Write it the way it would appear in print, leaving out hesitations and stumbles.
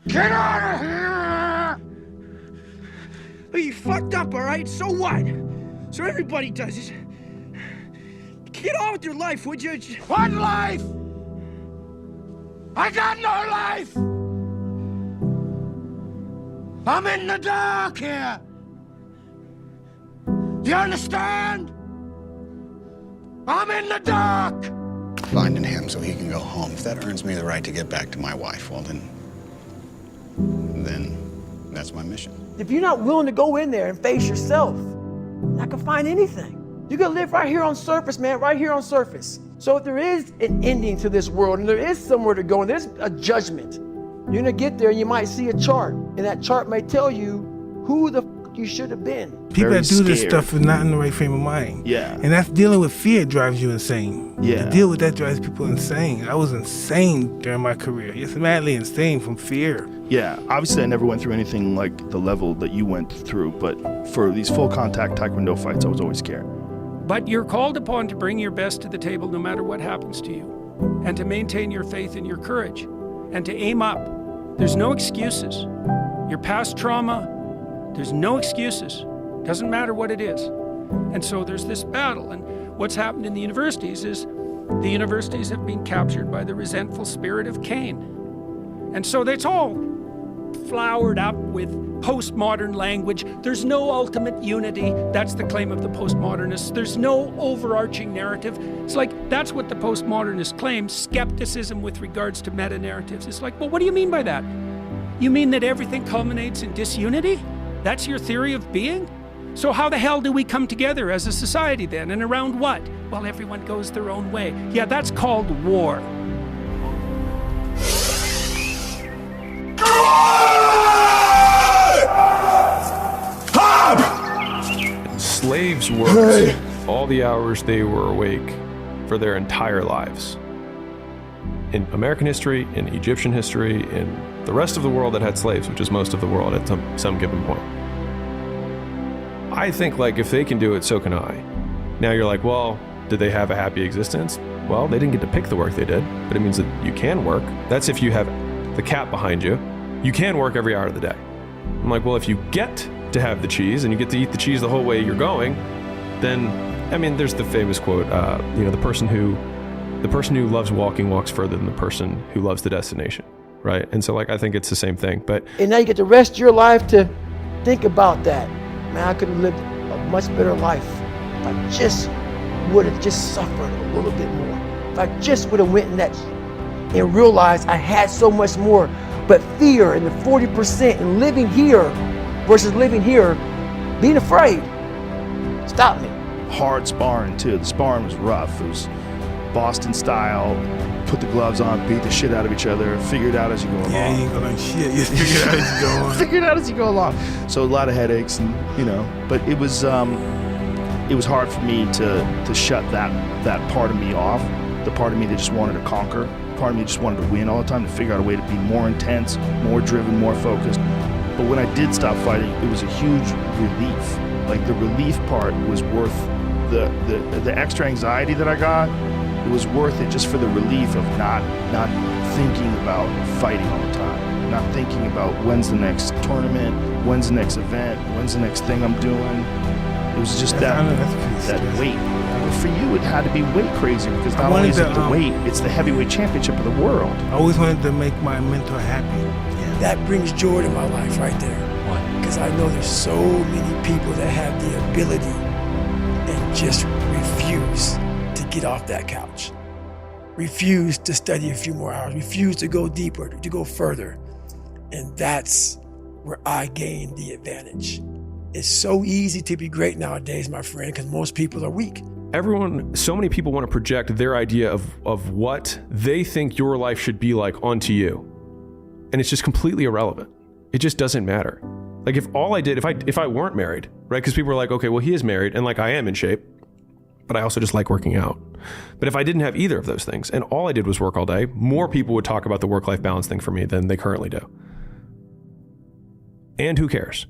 Get out of here! Look, you fucked up, all right? So what? So everybody does it. Get on with your life, would you? What life? I got no life! I'm in the dark here! Do you understand? I'm in the dark! Finding him so he can go home. If that earns me the right to get back to my wife, well then that's my mission. If you're not willing to go in there and face yourself, you're not gonna find anything. You can live right here on surface, man, right here on surface. So if there is an ending to this world and there is somewhere to go and there's a judgment, you're gonna get there and you might see a chart, and that chart may tell you who the fuck you should have been. People that do this stuff are not in the right frame of mind. Yeah. And that's dealing with fear drives you insane. Yeah. To deal with that drives people insane. I was insane during my career. It's madly insane from fear. Yeah, obviously I never went through anything like the level that you went through, but for these full contact Taekwondo fights, I was always scared. But you're called upon to bring your best to the table no matter what happens to you, and to maintain your faith and your courage, and to aim up. There's no excuses. Your past trauma, there's no excuses. Doesn't matter what it is. And so there's this battle, and what's happened in the universities is the universities have been captured by the resentful spirit of Cain. And so that's all flowered up with postmodern language. There's no ultimate unity. That's the claim of the postmodernists. There's no overarching narrative. It's like, that's what the postmodernists claim, skepticism with regards to meta-narratives. It's like, well, what do you mean by that? You mean that everything culminates in disunity? That's your theory of being? So how the hell do we come together as a society then? And around what? Well, everyone goes their own way. Yeah, that's called war. Slaves worked all the hours they were awake for their entire lives. In American history, in Egyptian history, in the rest of the world that had slaves, which is most of the world at some given point. I think, like, if they can do it, so can I. Now you're like, well, did they have a happy existence? Well, they didn't get to pick the work they did, but it means that you can work. That's if you have the cap behind you. You can work every hour of the day. I'm like, well, if you get to have the cheese and you get to eat the cheese the whole way you're going, then, I mean, there's the famous quote, the person who loves walking walks further than the person who loves the destination, right? And so, like, I think it's the same thing, but. And now you get the rest of your life to think about that. Man, I could have lived a much better life if I just would have just suffered a little bit more. If I just would have went in that and realized I had so much more. But fear and the 40% and living here versus living here, being afraid, stopped me. Hard sparring too. The sparring was rough. It was Boston style. Put the gloves on, beat the shit out of each other, figure it out as you go along. Yeah, you ain't gonna shit. You figure it out as you go along. Figure it out as you go along. So a lot of headaches, and but it was hard for me to shut that part of me off. The part of me that just wanted to conquer. Part of me just wanted to win all the time, to figure out a way to be more intense, more driven, more focused. But when I did stop fighting, it was a huge relief. Like, the relief part was worth the extra anxiety that I got. It was worth it just for the relief of not thinking about fighting all the time, not thinking about when's the next tournament, when's the next event, when's the next thing I'm doing. It was just that weight. But for you, it had to be weight crazy, because not only is it the weight, it's the heavyweight championship of the world. I always wanted to make my mentor happy. That brings joy to my life right there. Why? Because I know there's so many people that have the ability and just refuse to get off that couch. Refuse to study a few more hours. Refuse to go deeper, to go further. And that's where I gain the advantage. It's so easy to be great nowadays, my friend, because most people are weak. So many people want to project their idea of what they think your life should be like onto you. And it's just completely irrelevant. It just doesn't matter. Like, if all I did, if I weren't married, right? Because people are like, okay, well, he is married, and like, I am in shape, but I also just like working out. But if I didn't have either of those things, and all I did was work all day, more people would talk about the work-life balance thing for me than they currently do. And who cares?